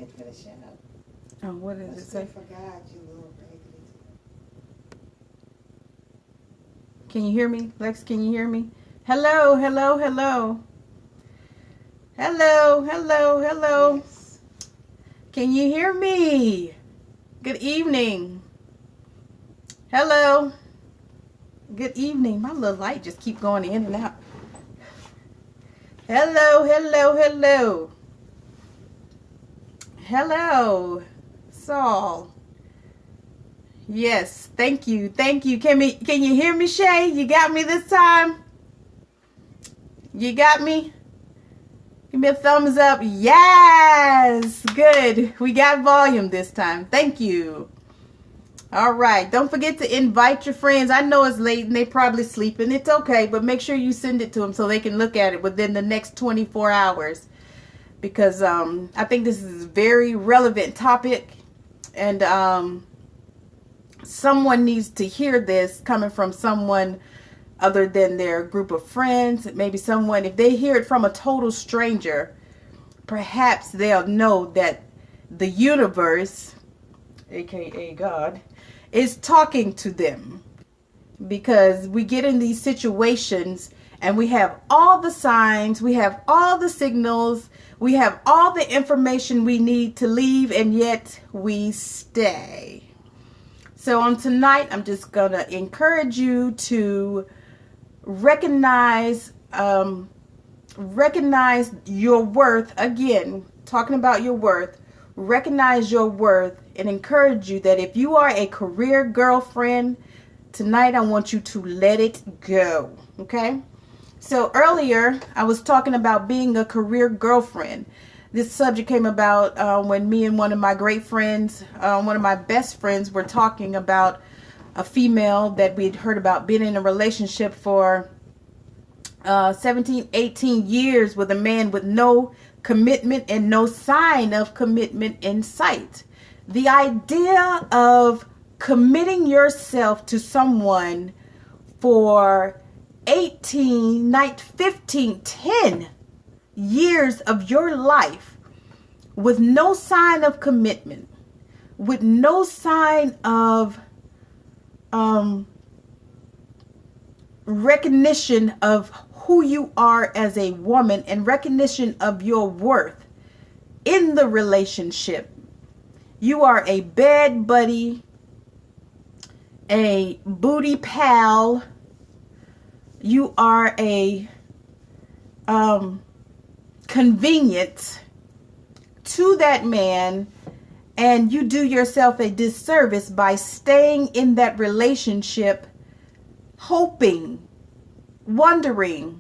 Get for the shout. Oh, what does it say? For God, you little baby. Can you hear me? Lex, can you hear me? Hello, hello, hello. Hello, hello, hello. Yes. Can you hear me? Good evening. Hello. Good evening. My little light just keep going in and out. Hello, hello, hello. Hello, Saul. Yes, thank you, thank you. Can you hear me, Shay? You got me this time? You got me? Give me a thumbs up. Yes, good. We got volume this time. Thank you. All right, don't forget to invite your friends. I know it's late and they probably sleeping. It's okay, but make sure you send it to them so they can look at it within the next 24 hours. Because I think this is a very relevant topic, and someone needs to hear this coming from someone other than their group of friends. Maybe someone, if they hear it from a total stranger, perhaps they'll know that the universe, aka God, is talking to them. Because we get in these situations and we have all the signs, we have all the signals, we have all the information we need to leave, and yet we stay. So on tonight, I'm just going to encourage you to recognize your worth. Again, talking about your worth, recognize your worth, and encourage you that if you are a career girlfriend, tonight I want you to let it go. Okay? So earlier, I was talking about being a career girlfriend. This subject came about when me and one of my great friends, one of my best friends, were talking about a female that we'd heard about being in a relationship for 17, 18 years with a man with no commitment and no sign of commitment in sight. The idea of committing yourself to someone for 18, 15, 10 years of your life with no sign of commitment, with no sign of recognition of who you are as a woman and recognition of your worth in the relationship. You are a bed buddy, a booty pal. You are a convenience to that man, and you do yourself a disservice by staying in that relationship, hoping, wondering,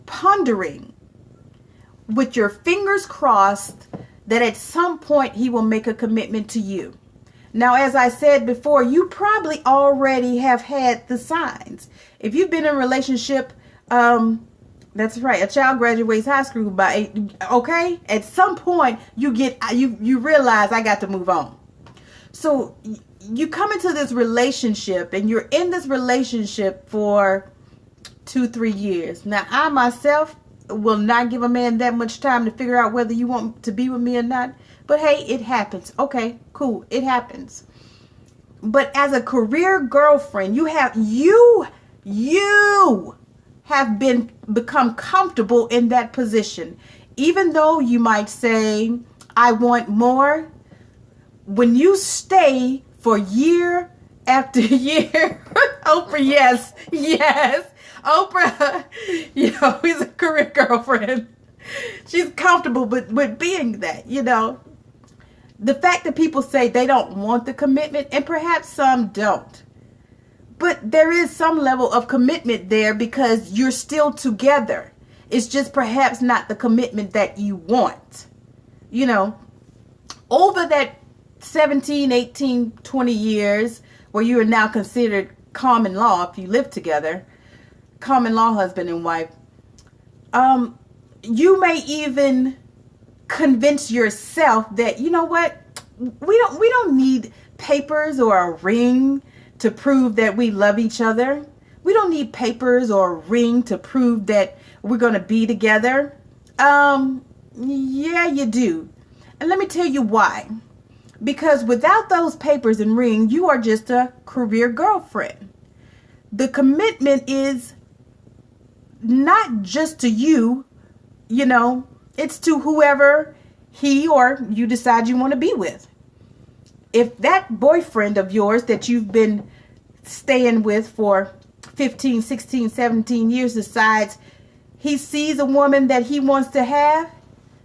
pondering, with your fingers crossed that at some point he will make a commitment to you. Now, as I said before, you probably already have had the signs. If you've been in a relationship, that's right, a child graduates high school by 8, okay? At some point, you realize I got to move on. So you come into this relationship and you're in this relationship for 2-3 years. Now, I myself will not give a man that much time to figure out whether you want to be with me or not. But hey, it happens. Okay, cool. It happens. But as a career girlfriend, you have become comfortable in that position. Even though you might say, I want more, when you stay for year after year, Oprah, yes. Oprah, is a career girlfriend. She's comfortable with being that, The fact that people say they don't want the commitment, and perhaps some don't. But there is some level of commitment there because you're still together. It's just perhaps not the commitment that you want. Over that 17, 18, 20 years where you are now considered common law if you live together, common law husband and wife, you may even convince yourself that, you know what, we don't need papers or a ring to prove that we love each other. We don't need papers or a ring to prove that we're going to be together. Yeah, you do. And let me tell you why. Because without those papers and ring, you are just a career girlfriend. The commitment is not just to you, it's to whoever he or you decide you want to be with. If that boyfriend of yours that you've been staying with for 15, 16, 17 years decides he sees a woman that he wants to have,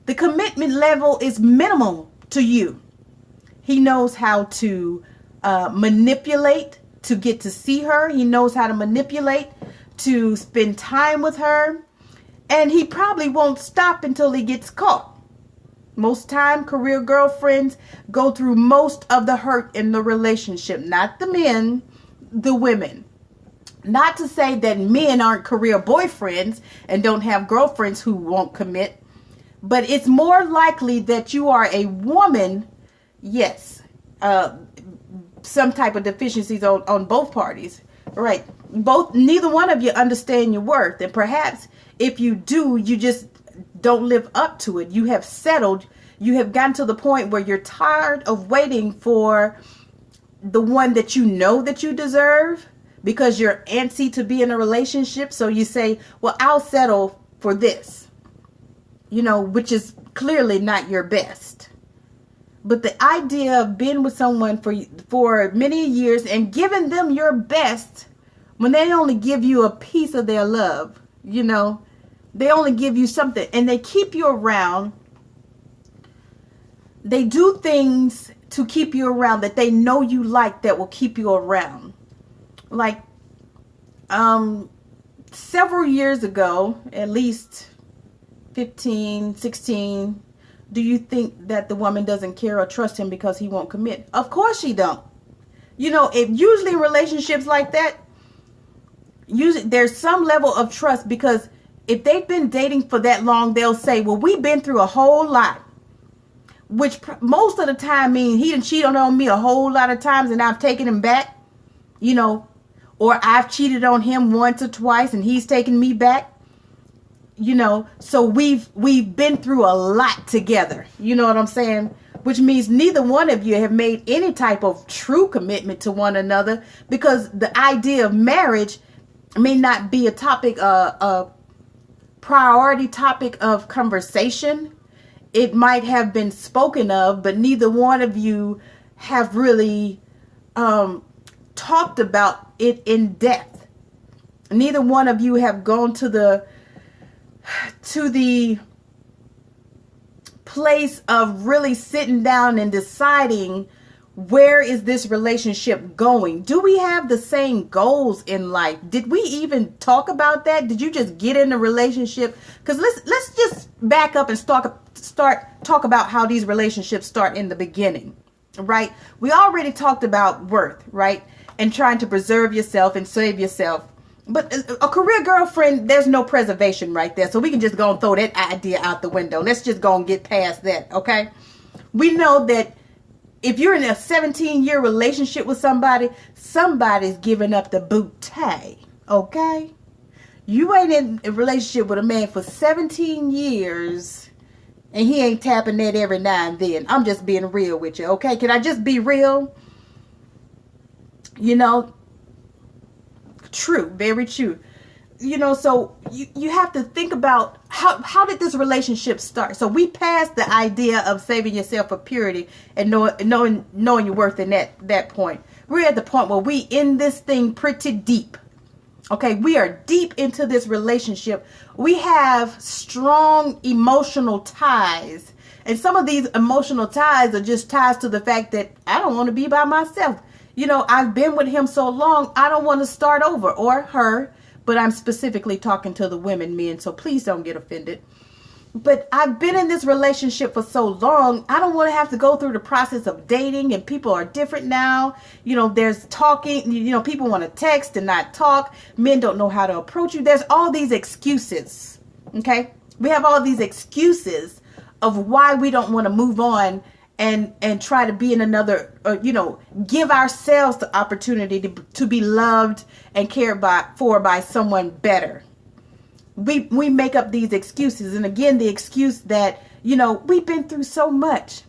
the commitment level is minimal to you. He knows how to manipulate to get to see her. He knows how to manipulate to spend time with her. And he probably won't stop until he gets caught. Most time, career girlfriends go through most of the hurt in the relationship. Not the men, the women. Not to say that men aren't career boyfriends and don't have girlfriends who won't commit. But it's more likely that you are a woman, yes, some type of deficiencies on both parties. Right. Neither one of you understand your worth. And perhaps if you do, you just don't live up to it. You have settled. You have gotten to the point where you're tired of waiting for the one that you know that you deserve because you're antsy to be in a relationship. So you say, well, I'll settle for this, which is clearly not your best. But the idea of being with someone for many years and giving them your best when they only give you a piece of their love, they only give you something and they keep you around. They do things to keep you around that they know you like that will keep you around. Like several years ago, at least 15, 16, do you think that the woman doesn't care or trust him because he won't commit? Of course she don't. Usually in relationships like that, usually there's some level of trust because if they've been dating for that long, they'll say, well, we've been through a whole lot, which most of the time means he done cheated on me a whole lot of times and I've taken him back, or I've cheated on him once or twice and he's taken me back. So we've been through a lot together. You know what I'm saying? Which means neither one of you have made any type of true commitment to one another because the idea of marriage may not be a topic, a priority topic of conversation. It might have been spoken of, but neither one of you have really talked about it in depth. Neither one of you have gone to the place of really sitting down and deciding where is this relationship going? Do we have the same goals in life? Did we even talk about that? Did you just get in a relationship? Because let's just back up and start talk about how these relationships start in the beginning, right? We already talked about worth, right? And trying to preserve yourself and save yourself. But a career girlfriend, there's no preservation right there. So we can just go and throw that idea out the window. Let's just go and get past that, okay? We know that if you're in a 17-year relationship with somebody's giving up the booty, okay? You ain't in a relationship with a man for 17 years and he ain't tapping that every now and then. I'm just being real with you, okay? Can I just be real? True, very true. So you have to think about how did this relationship start? So we passed the idea of saving yourself for purity and knowing your worth in that point. We're at the point where we in this thing pretty deep. Okay, we are deep into this relationship. We have strong emotional ties. And some of these emotional ties are just ties to the fact that I don't want to be by myself. I've been with him so long, I don't want to start over, or her, but I'm specifically talking to the women, men, so please don't get offended. But I've been in this relationship for so long, I don't want to have to go through the process of dating, and people are different now. There's talking, people want to text and not talk. Men don't know how to approach you. There's all these excuses, okay? We have all these excuses of why we don't want to move on and try to be in another, give ourselves the opportunity to be loved and cared for by someone better. We make up these excuses. And again, the excuse that, we've been through so much.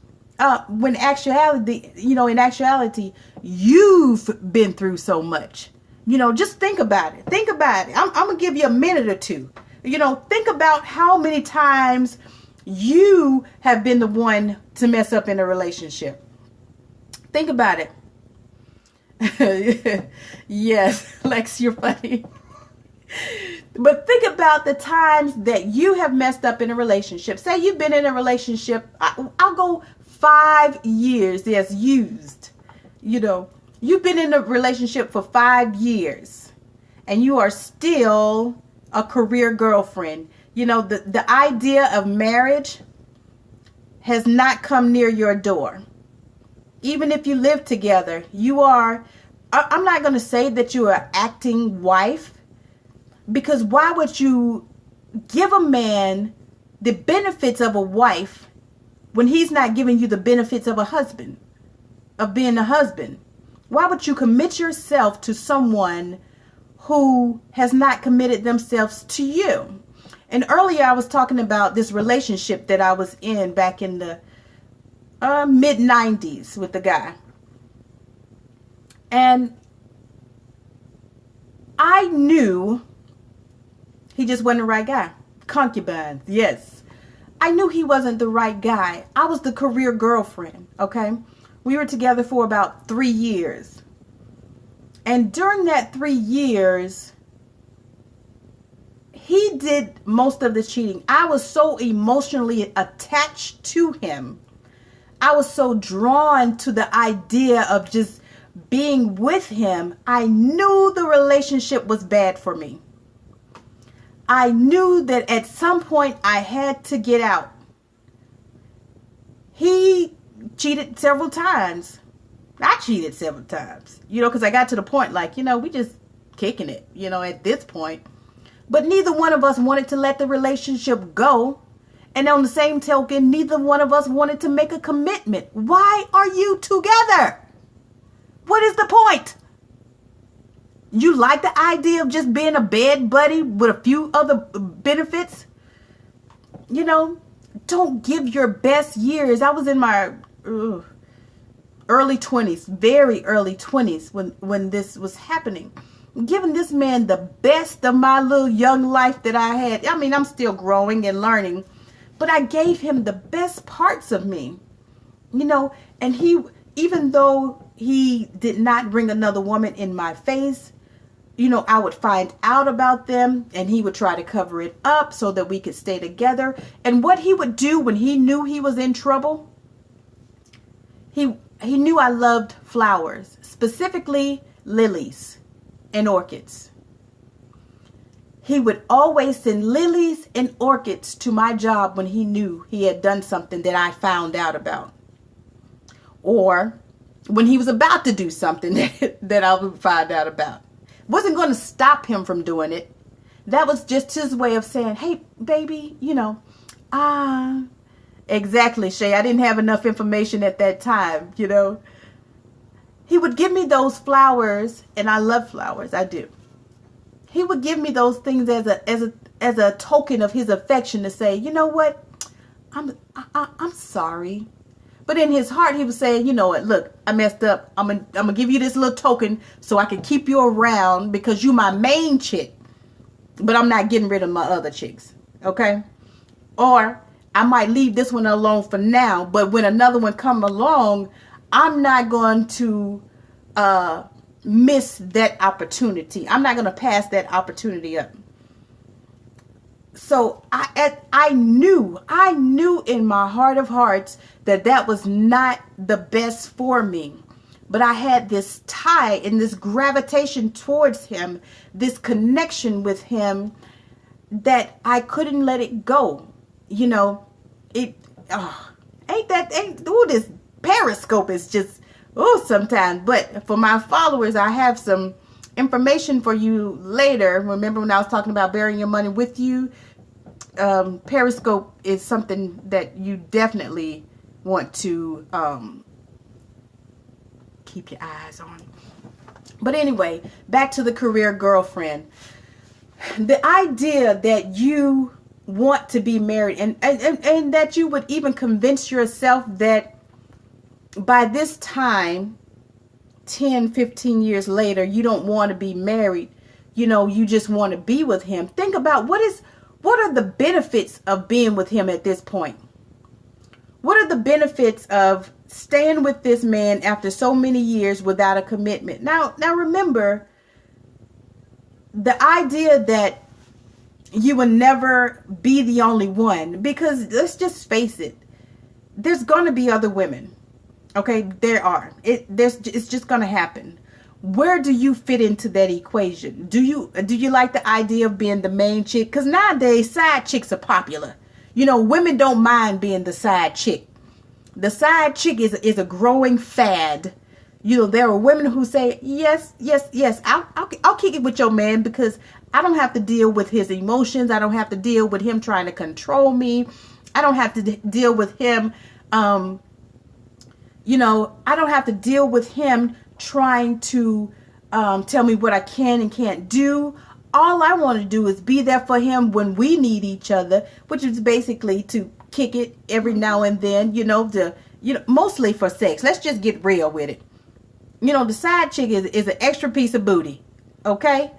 when actuality, in actuality, you've been through so much. Just think about it. Think about it. I'm going to give you a minute or two. Think about how many times you have been the one to mess up in a relationship. Think about it. Yes, Lex, you're funny. But think about the times that you have messed up in a relationship. Say you've been in a relationship, I'll go 5 years. Yes, used. You've been in a relationship for 5 years and you are still a career girlfriend. The idea of marriage has not come near your door. Even if you live together, I'm not going to say that you are an acting wife, because why would you give a man the benefits of a wife when he's not giving you the benefits of a husband, of being a husband? Why would you commit yourself to someone who has not committed themselves to you? And earlier I was talking about this relationship that I was in back in the mid-90s with the guy. And I knew he just wasn't the right guy. Concubines, yes. I knew he wasn't the right guy. I was the career girlfriend, okay? We were together for about 3 years. And during that 3 years, he did most of the cheating. I was so emotionally attached to him. I was so drawn to the idea of just being with him. I knew the relationship was bad for me. I knew that at some point I had to get out. He cheated several times. I cheated several times, because I got to the point like, we just kicking it, at this point. But neither one of us wanted to let the relationship go. And on the same token, neither one of us wanted to make a commitment. Why are you together? What is the point? You like the idea of just being a bed buddy with a few other benefits? Don't give your best years. I was in my early 20s, very early 20s when this was happening. Giving this man the best of my little young life that I had. I mean, I'm still growing and learning, but I gave him the best parts of me, and he, even though he did not bring another woman in my face, I would find out about them and he would try to cover it up so that we could stay together. And what he would do when he knew he was in trouble, he knew I loved flowers, specifically lilies and orchids. He would always send lilies and orchids to my job when he knew he had done something that I found out about. Or when he was about to do something that I would find out about. Wasn't going to stop him from doing it. That was just his way of saying, hey, baby, exactly, Shay. I didn't have enough information at that time, He would give me those flowers, and I love flowers. I do. He would give me those things as a token of his affection to say, you know what? I'm sorry. But in his heart, he was saying, you know what? Look, I messed up. I'm gonna give you this little token so I can keep you around because you my main chick. But I'm not getting rid of my other chicks. Okay? Or I might leave this one alone for now, but when another one come along, I'm not going to miss that opportunity. I'm not going to pass that opportunity up. So I knew in my heart of hearts that was not the best for me. But I had this tie and this gravitation towards him, this connection with him that I couldn't let it go. This Periscope is just, sometimes. But for my followers, I have some information for you later. Remember when I was talking about burying your money with you? Periscope is something that you definitely want to keep your eyes on. But anyway, back to the career girlfriend. The idea that you want to be married and that you would even convince yourself that by this time, 10, 15 years later, you don't want to be married. You know, you just want to be with him. Think about what are the benefits of being with him at this point? What are the benefits of staying with this man after so many years without a commitment? Now remember, the idea that you will never be the only one, because let's just face it, there's going to be other women. Okay, there are. It's just going to happen. Where do you fit into that equation? Do you like the idea of being the main chick? Because nowadays side chicks are popular. You know, women don't mind being the side chick. The side chick is a growing fad. You know, there are women who say, yes, I'll kick it with your man because I don't have to deal with his emotions. I don't have to deal with him trying to control me. I don't have to deal with him, you know, I don't have to deal with him trying to tell me what I can and can't do. All I want to do is be there for him when we need each other, which is basically to kick it every now and then, mostly for sex. Let's just get real with it. You know, the side chick is an extra piece of booty. Okay?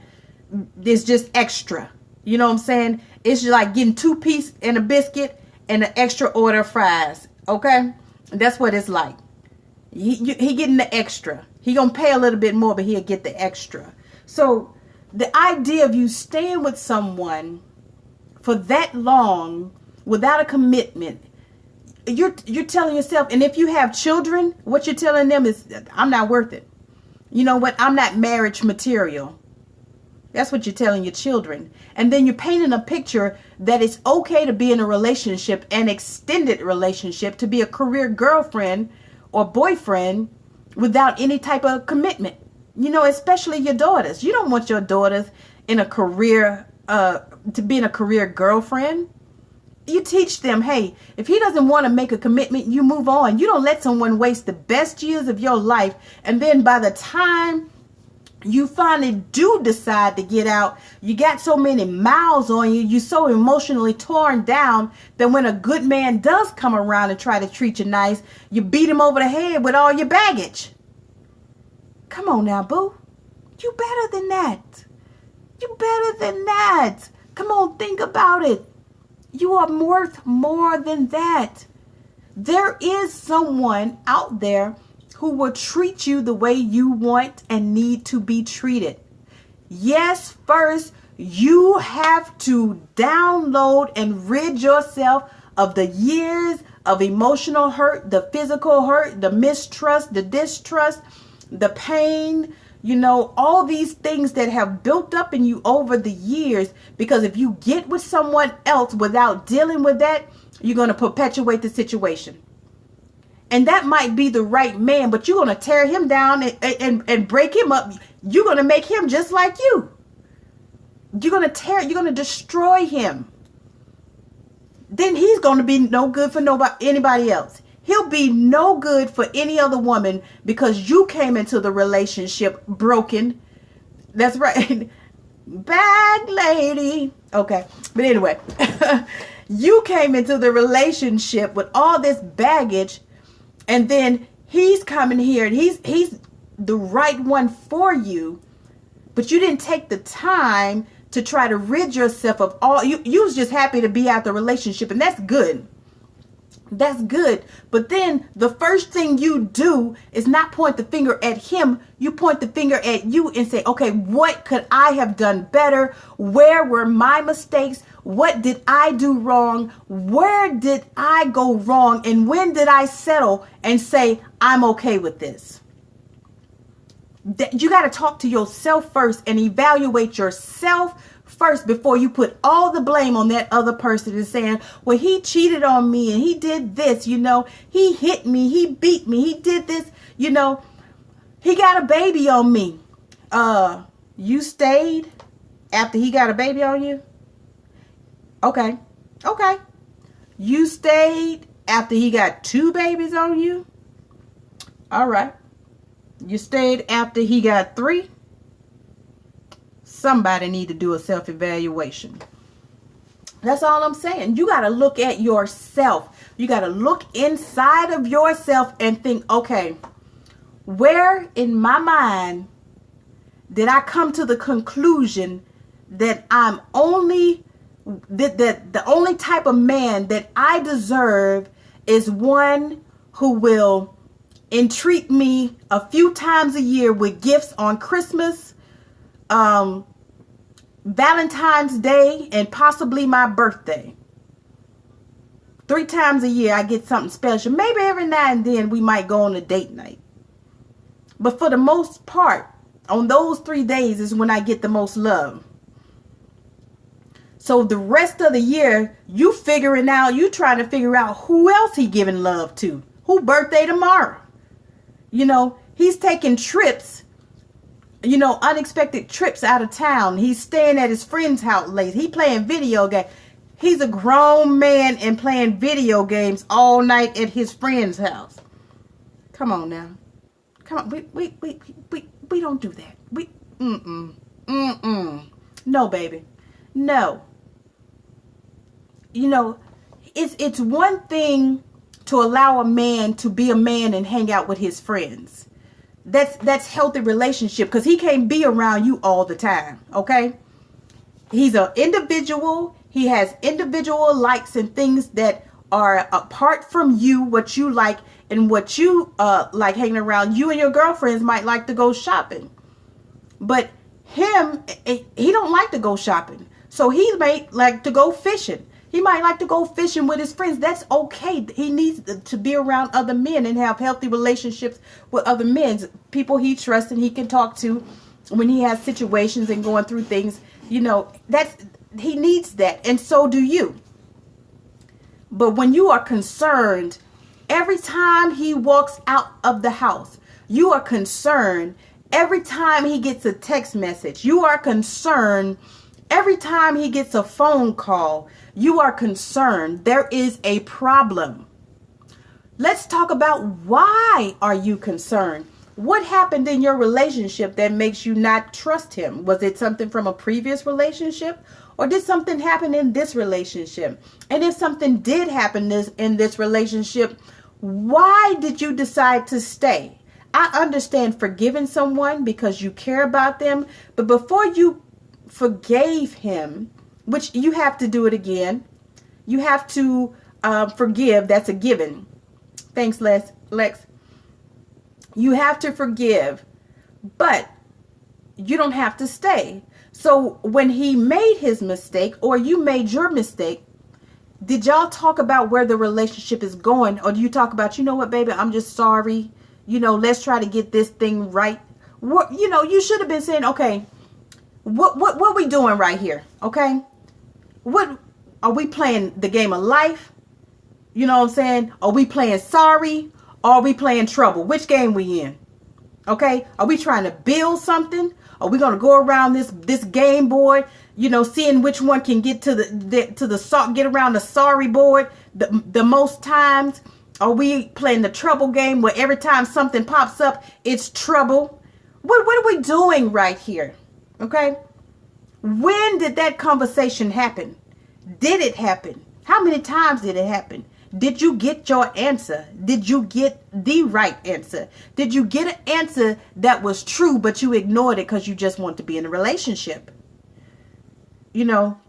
It's just extra. You know what I'm saying? It's just like getting 2 pieces and a biscuit and an extra order of fries. Okay? That's what it's like. He getting the extra. He gonna pay a little bit more, but he'll get the extra. So the idea of you staying with someone for that long without a commitment, you're telling yourself, and if you have children, what you're telling them is, I'm not worth it. You know what? I'm not marriage material. That's what you're telling your children. And then you're painting a picture that it's okay to be in a relationship, an extended relationship, to be a career girlfriend or boyfriend without any type of commitment. You know, especially your daughters. You don't want your daughters in a career, to be in a career girlfriend. You teach them, hey, if he doesn't want to make a commitment, you move on. You don't let someone waste the best years of your life. And then by the time you finally do decide to get out, you got so many miles on you, you're so emotionally torn down that when a good man does come around and try to treat you nice, you beat him over the head with all your baggage. Come on now, boo. You better than that. You better than that. Come on, think about it. You are worth more than that. There is someone out there who will treat you the way you want and need to be treated. Yes, first, you have to download and rid yourself of the years of emotional hurt, the physical hurt, the mistrust, the distrust, the pain, you know, all these things that have built up in you over the years. Because if you get with someone else without dealing with that, you're going to perpetuate the situation. And that might be the right man, but you're going to tear him down and break him up. You're going to make him just like you. You're going to destroy him. Then he's going to be no good for anybody else. He'll be no good for any other woman because you came into the relationship broken. That's right. Bad lady. Okay. But anyway, you came into the relationship with all this baggage. And then he's coming here and he's the right one for you, but you didn't take the time to try to rid yourself of all. You was just happy to be out the relationship, and that's good. That's good. But then the first thing you do is not point the finger at him. You point the finger at you and say, okay, what could I have done better? Where were my mistakes? What did I do wrong? Where did I go wrong? And when did I settle and say, I'm okay with this? You got to talk to yourself first and evaluate yourself first before you put all the blame on that other person and saying, well, he cheated on me and he did this, you know, he hit me, he beat me, he did this, you know, he got a baby on me. You stayed after he got a baby on you? Okay. You stayed after he got 2 babies on you? All right. You stayed after he got 3? Somebody need to do a self-evaluation. That's all I'm saying. You got to look at yourself. You got to look inside of yourself and think, okay, where in my mind did I come to the conclusion that I'm only, that the only type of man that I deserve is one who will entreat me a few times a year with gifts on Christmas, Valentine's Day, and possibly my birthday. 3 times a year I get something special. Maybe every now and then we might go on a date night. But for the most part, on those 3 days is when I get the most love. So the rest of the year, you trying to figure out who else he giving love to. Who birthday tomorrow? You know, he's taking trips, you know, unexpected trips out of town. He's staying at his friend's house late. He playing video games. He's a grown man and playing video games all night at his friend's house. Come on now. Come on. We don't do that. No, baby. No. You know, it's one thing to allow a man to be a man and hang out with his friends. That's healthy relationship, because he can't be around you all the time. Okay. He's an individual. He has individual likes and things that are apart from you, what you like and what you like hanging around. You and your girlfriends might like to go shopping, but him, he don't like to go shopping. So he might like to go fishing. He might like to go fishing with his friends. That's okay. He needs to be around other men and have healthy relationships with other men, people he trusts and he can talk to when he has situations and going through things. You know, he needs that, and so do you. But when you are concerned every time he walks out of the house, you are concerned every time he gets a text message, you are concerned every time he gets a phone call, you are concerned, there is a problem. Let's talk about, why are you concerned? What happened in your relationship that makes you not trust him? Was it something from a previous relationship? Or did something happen in this relationship? And if something did happen in this relationship, why did you decide to stay? I understand forgiving someone because you care about them. But before you forgave him, which you have to do it again, you have to forgive. That's a given. Thanks, Lex. You have to forgive, but you don't have to stay. So when he made his mistake, or you made your mistake, did y'all talk about where the relationship is going? Or do you talk about, you know what, baby, I'm just sorry. You know, let's try to get this thing right. What, you know, you should have been saying, okay, what we doing right here? Okay. What are we playing, the game of life? You know what I'm saying? Are we playing sorry? Or are we playing trouble? Which game we in? Okay. Are we trying to build something? Are we going to go around this game board, you know, seeing which one can get to get around the sorry board the most times? Are we playing the trouble game where every time something pops up, it's trouble? What are we doing right here? Okay. When did that conversation happen? Did it happen? How many times did it happen? Did you get your answer? Did you get the right answer? Did you get an answer that was true, but you ignored it because you just want to be in a relationship? You know,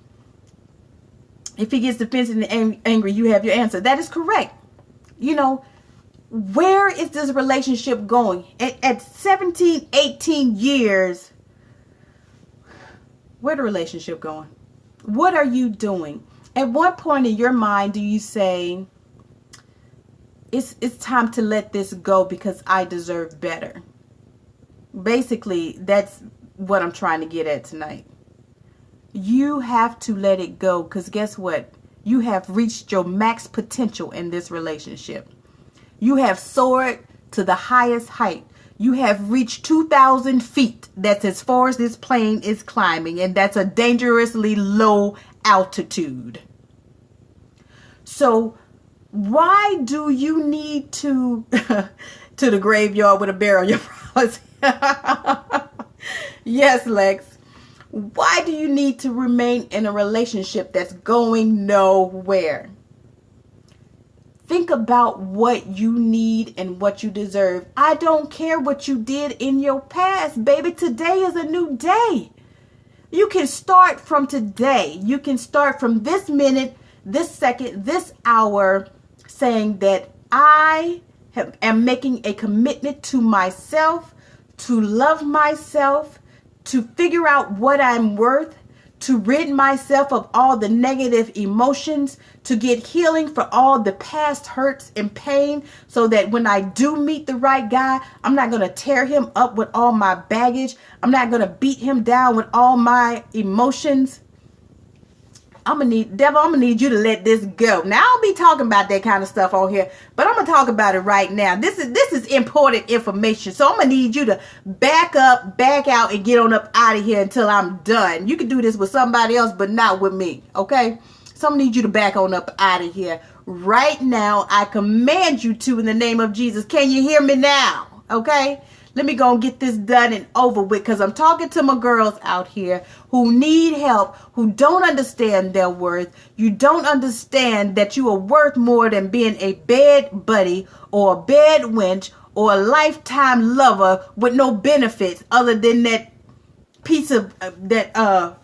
if he gets defensive and angry, you have your answer. That is correct. You know, where is this relationship going? At 17, 18 years, where the relationship going? What are you doing? At what point in your mind do you say, it's time to let this go because I deserve better? Basically, that's what I'm trying to get at tonight. You have to let it go, because guess what? You have reached your max potential in this relationship. You have soared to the highest height. You have reached 2,000 feet. That's as far as this plane is climbing, and that's a dangerously low altitude. So why do you need to the graveyard with a bear on your policy? Yes, Lex. Why do you need to remain in a relationship that's going nowhere? Think about what you need and what you deserve. I don't care what you did in your past, baby. Today is a new day. You can start from today. You can start from this minute, this second, this hour, saying that I am making a commitment to myself, to love myself, to figure out what I'm worth, to rid myself of all the negative emotions, to get healing for all the past hurts and pain, so that when I do meet the right guy, I'm not going to tear him up with all my baggage. I'm not going to beat him down with all my emotions. Devil, I'm gonna need you to let this go. Now, I don't be talking about that kind of stuff on here, but I'm gonna talk about it right now. This is important information. So I'm gonna need you to back up, back out, and get on up out of here until I'm done. You can do this with somebody else, but not with me, okay? So I'm gonna need you to back on up out of here right now. I command you to, in the name of Jesus. Can you hear me now? Okay? Let me go and get this done and over with, because I'm talking to my girls out here who need help, who don't understand their worth. You don't understand that you are worth more than being a bed buddy or a bed wench or a lifetime lover with no benefits other than that piece of other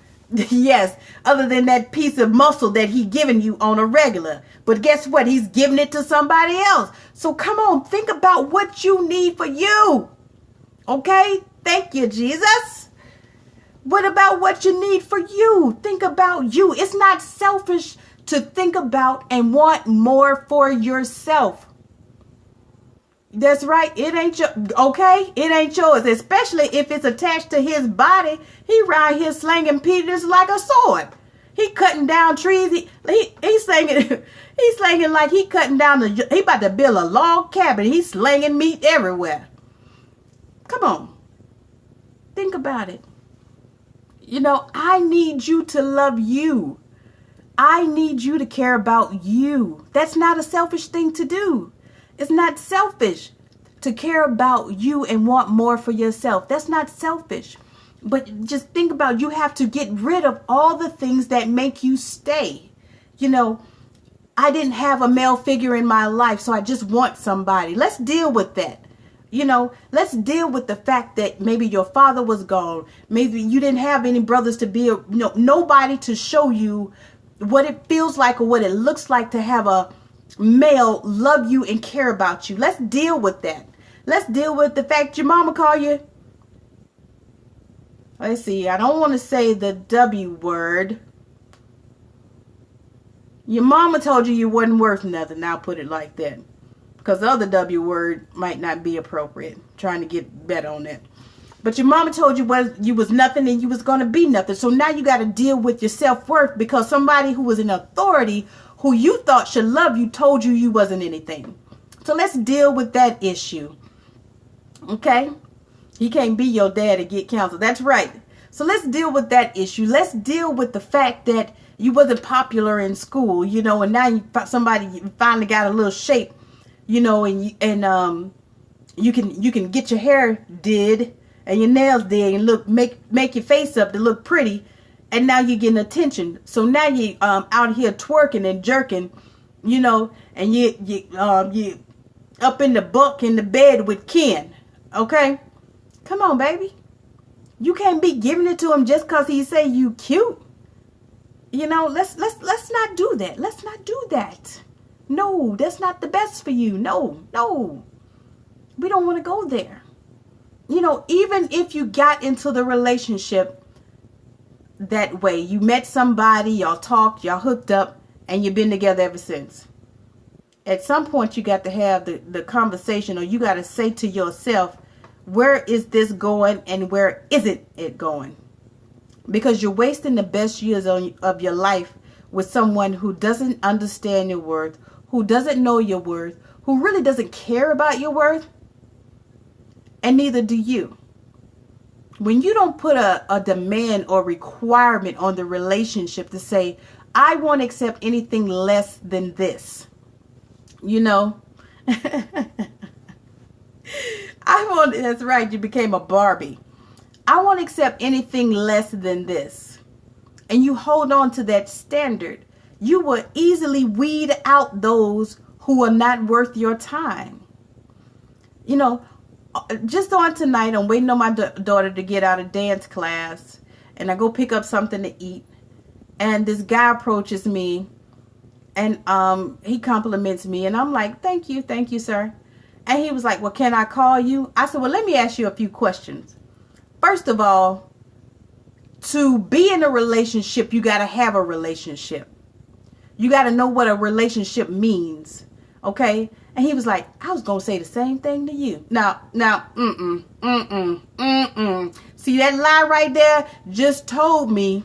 than that piece of muscle that he giving you on a regular. But guess what? He's giving it to somebody else. So come on, think about what you need for you. Okay? Thank you, Jesus. What about what you need for you? Think about you. It's not selfish to think about and want more for yourself. That's right. It ain't your, okay? It ain't yours, especially if it's attached to his body. He right here slinging pieces like a sword. He cutting down trees. He's slinging. He's slinging like he cutting down he about to build a log cabin. He's slinging meat everywhere. Come on. Think about it. You know, I need you to love you. I need you to care about you. That's not a selfish thing to do. It's not selfish to care about you and want more for yourself. That's not selfish. But just think about, you have to get rid of all the things that make you stay. You know, I didn't have a male figure in my life, so I just want somebody. Let's deal with that. You know, let's deal with the fact that maybe your father was gone. Maybe you didn't have any brothers to be, nobody to show you what it feels like or what it looks like to have a male love you and care about you. Let's deal with that. Let's deal with the fact your mama call you. Let's see. I don't want to say the W word. Your mama told you you wasn't worth nothing. I'll put it like that. Because the other W word might not be appropriate. Trying to get better on that. But your mama told you you was nothing and you was going to be nothing. So now you got to deal with your self-worth, because somebody who was in authority, who you thought should love you, told you you wasn't anything. So let's deal with that issue. Okay? He can't be your dad to get counsel. That's right. So let's deal with that issue. Let's deal with the fact that you wasn't popular in school, and now somebody finally got a little shape, and you can get your hair did and your nails did and make your face up to look pretty, and now you're getting attention. So now you out here twerking and jerking, and you up in the bed with Ken. Okay, come on, baby. You can't be giving it to him just because he say you cute. Let's not do that. Let's not do that. No, that's not the best for you. No. We don't want to go there. Even if you got into the relationship that way, you met somebody, y'all talked, y'all hooked up, and you've been together ever since. At some point, you got to have the conversation, or you got to say to yourself, where is this going and where isn't it going? Because you're wasting the best years of your life with someone who doesn't understand your worth, who doesn't know your worth, who really doesn't care about your worth, and neither do you. When you don't put a demand or requirement on the relationship to say, I won't accept anything less than this, that's right, you became a Barbie. I won't accept anything less than this, and you hold on to that standard, you will easily weed out those who are not worth your time. You know, just on tonight, I'm waiting on my daughter to get out of dance class, and I go pick up something to eat, and this guy approaches me, and he compliments me, and I'm like, thank you, sir. And he was like, well, can I call you? I said, well, let me ask you a few questions. First of all, to be in a relationship, you got to have a relationship. You got to know what a relationship means. Okay? And he was like, I was going to say the same thing to you. Now, See that lie right there just told me,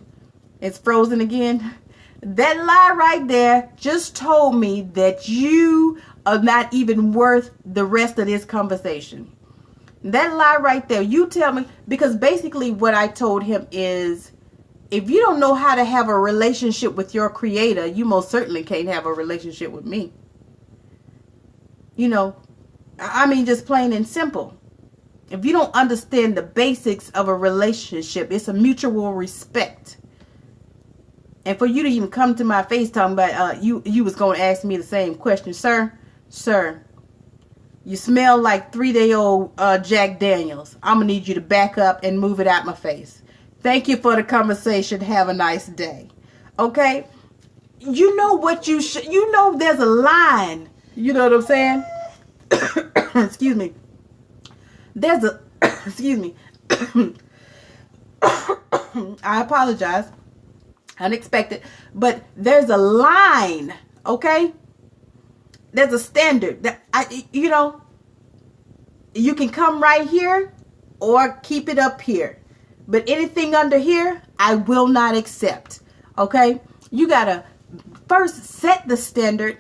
it's frozen again. That lie right there just told me that you are not even worth the rest of this conversation. That lie right there, you tell me, because basically what I told him is, if you don't know how to have a relationship with your creator, you most certainly can't have a relationship with me. You know, I mean, just plain and simple. If you don't understand the basics of a relationship, it's a mutual respect. And for you to even come to my face talking about you was going to ask me the same question, sir, you smell like 3-day-old Jack Daniels. I'm going to need you to back up and move it out my face. Thank you for the conversation. Have a nice day. Okay? You know what you should, you know there's a line. You know what I'm saying? Excuse me. There's a, excuse me. I apologize. Unexpected. But there's a line. Okay? There's a standard that you know, you can come right here or keep it up here. But anything under here, I will not accept. Okay? You got to first set the standard.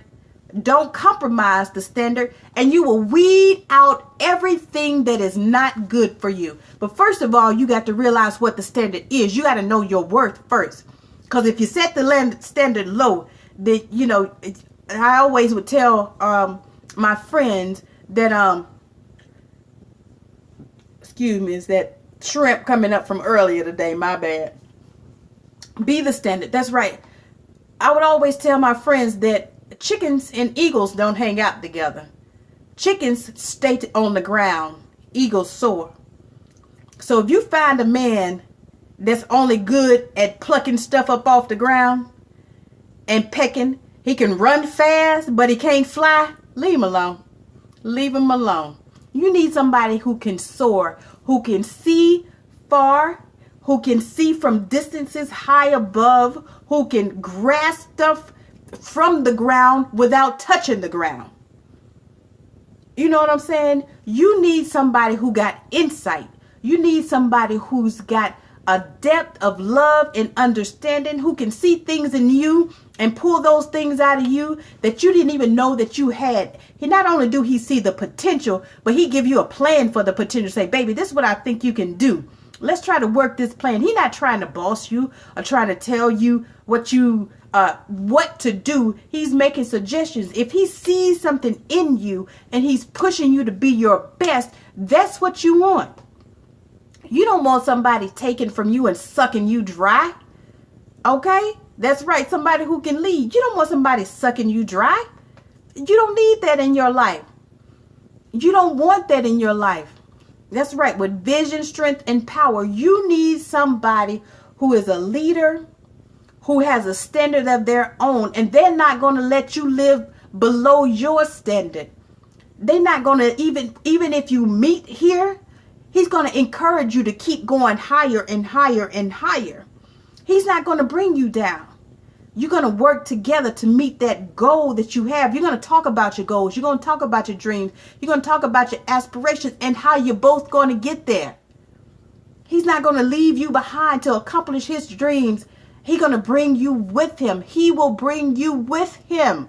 Don't compromise the standard, and you will weed out everything that is not good for you. But first of all, you got to realize what the standard is. You got to know your worth first. Because if you set the standard low, then, you know, I always would tell my friends that, excuse me, is that shrimp coming up from earlier today, my bad. Be the standard. That's right. I would always tell my friends that chickens and eagles don't hang out together. Chickens stay on the ground. Eagles soar. So if you find a man that's only good at plucking stuff up off the ground and pecking, he can run fast, but he can't fly, leave him alone. Leave him alone. You need somebody who can soar, who can see far, who can see from distances high above, who can grasp stuff from the ground without touching the ground. You know what I'm saying? You need somebody who got insight. You need somebody who's got a depth of love and understanding, who can see things in you and pull those things out of you that you didn't even know that you had. He not only do he see the potential, but he give you a plan for the potential. Say, baby, this is what I think you can do. Let's try to work this plan. He not trying to boss you or trying to tell you what to do. He's making suggestions. If he sees something in you and he's pushing you to be your best, that's what you want. You don't want somebody taking from you and sucking you dry. Okay? That's right. Somebody who can lead. You don't want somebody sucking you dry. You don't need that in your life. You don't want that in your life. That's right. With vision, strength, and power, you need somebody who is a leader, who has a standard of their own, and they're not going to let you live below your standard. They're not going to, even if you meet here, he's going to encourage you to keep going higher and higher and higher. He's not going to bring you down. You're going to work together to meet that goal that you have. You're going to talk about your goals. You're going to talk about your dreams. You're going to talk about your aspirations and how you're both going to get there. He's not going to leave you behind to accomplish his dreams. He's going to bring you with him. He will bring you with him.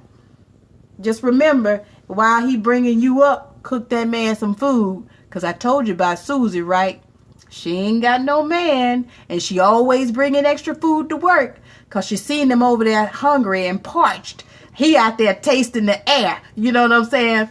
Just remember, while he bringing you up, cook that man some food. Because I told you about Susie, right? She ain't got no man. And she always bringing extra food to work. Because she seen them over there hungry and parched. He out there tasting the air. You know what I'm saying?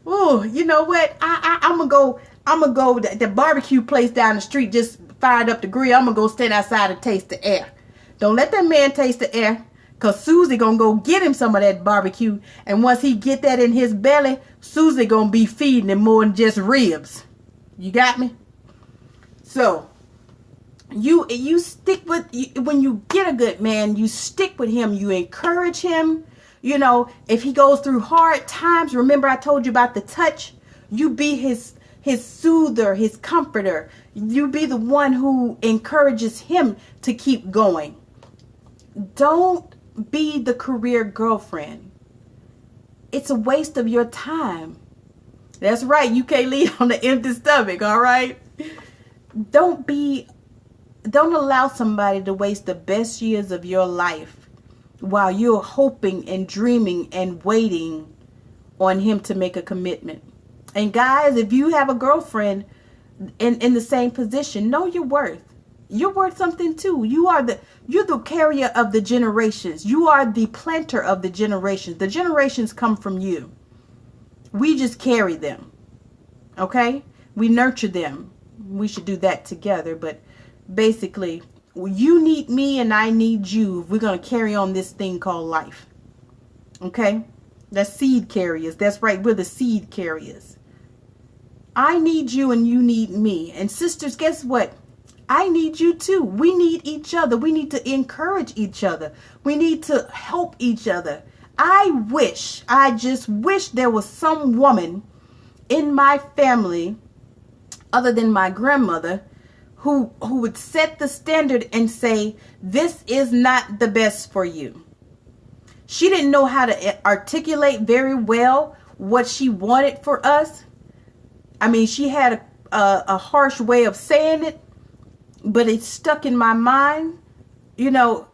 Ooh, you know what? I'm going I'm going to go to the barbecue place down the street, just fired up the grill. I'm going to go stand outside and taste the air. Don't let that man taste the air, because Susie going to go get him some of that barbecue. And once he get that in his belly, Susie going to be feeding him more than just ribs. You got me? So, you stick with, when you get a good man, you stick with him. You encourage him. You know, if he goes through hard times, remember I told you about the touch? You be his soother, his comforter. You be the one who encourages him to keep going. Don't be the career girlfriend. It's a waste of your time. That's right. You can't leave on the empty stomach, all right? Don't allow somebody to waste the best years of your life while you're hoping and dreaming and waiting on him to make a commitment. And guys, if you have a girlfriend in the same position, know your worth. You're worth something too. You're the carrier of the generations. You are the planter of the generations. The generations come from you. We just carry them. Okay? We nurture them. We should do that together. But basically, you need me and I need you. We're going to carry on this thing called life. Okay? That's seed carriers. That's right. We're the seed carriers. I need you and you need me. And sisters, guess what? I need you too. We need each other. We need to encourage each other. We need to help each other. I just wish there was some woman in my family, other than my grandmother, who would set the standard and say, this is not the best for you. She didn't know how to articulate very well what she wanted for us. I mean, she had a harsh way of saying it, but it stuck in my mind. You know,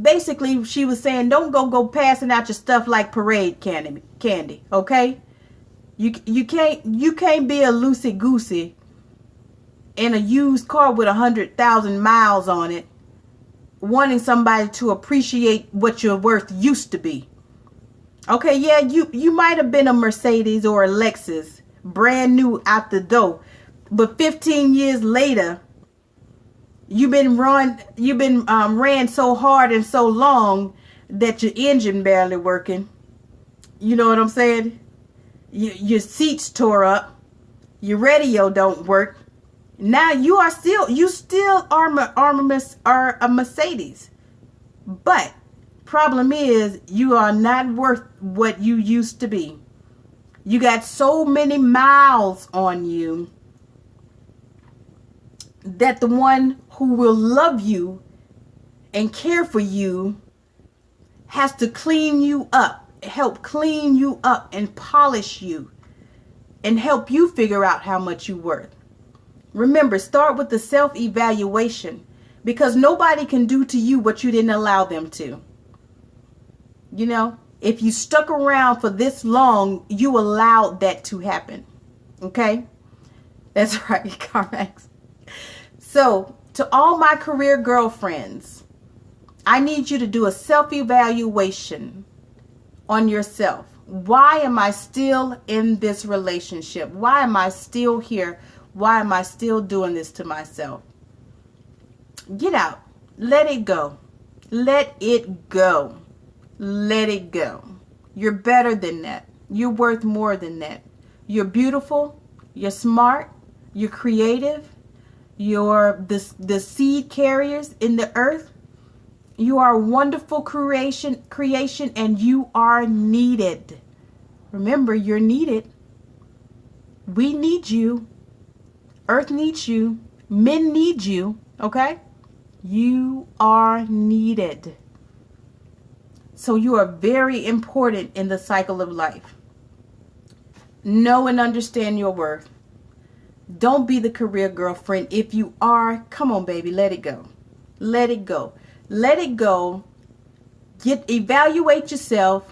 basically she was saying, don't go passing out your stuff like parade candy, okay? You can't be a loosey goosey in a used car with 100,000 miles on it, wanting somebody to appreciate what your worth used to be. Okay, yeah, you might have been a Mercedes or a Lexus, brand new out the door, but 15 years later, you've been ran so hard and so long that your engine barely working. You know what I'm saying? Your seats tore up, your radio don't work. Now you still are a Mercedes, but problem is you are not worth what you used to be. You got so many miles on you that the one who will love you and care for you has to clean you up, help clean you up and polish you and help you figure out how much you're worth. Remember, start with the self-evaluation, because nobody can do to you what you didn't allow them to. You know, if you stuck around for this long, you allowed that to happen. Okay? That's right, Carmax. So, to all my career girlfriends, I need you to do a self-evaluation on yourself. Why am I still in this relationship? Why am I still here? Why am I still doing this to myself? Get out. Let it go. Let it go. Let it go. You're better than that. You're worth more than that. You're beautiful. You're smart. You're creative. You're the seed carriers in the earth. You are a wonderful creation, and you are needed. Remember, you're needed. We need you. Earth needs you. Men need you. Okay? You are needed. So you are very important in the cycle of life. Know and understand your worth. Don't be the career girlfriend. If you are, come on, baby, let it go. Let it go. Let it go. Evaluate yourself.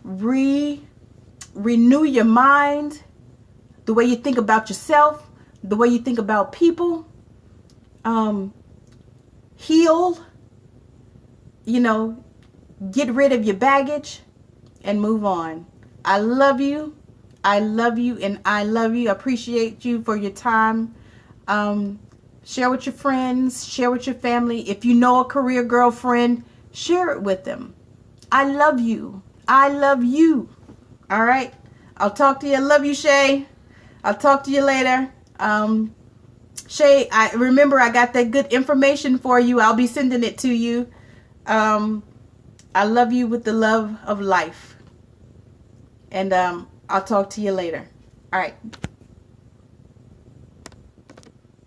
Renew your mind. The way you think about yourself. The way you think about people. Heal. You know, get rid of your baggage and move on. I love you. I love you, and I love you. I appreciate you for your time. Share with your friends. Share with your family. If you know a career girlfriend, share it with them. I love you. I love you. All right. I'll talk to you. I love you, Shay. I'll talk to you later. Shay, I remember I got that good information for you. I'll be sending it to you. I love you with the love of life. And I'll talk to you later. All right.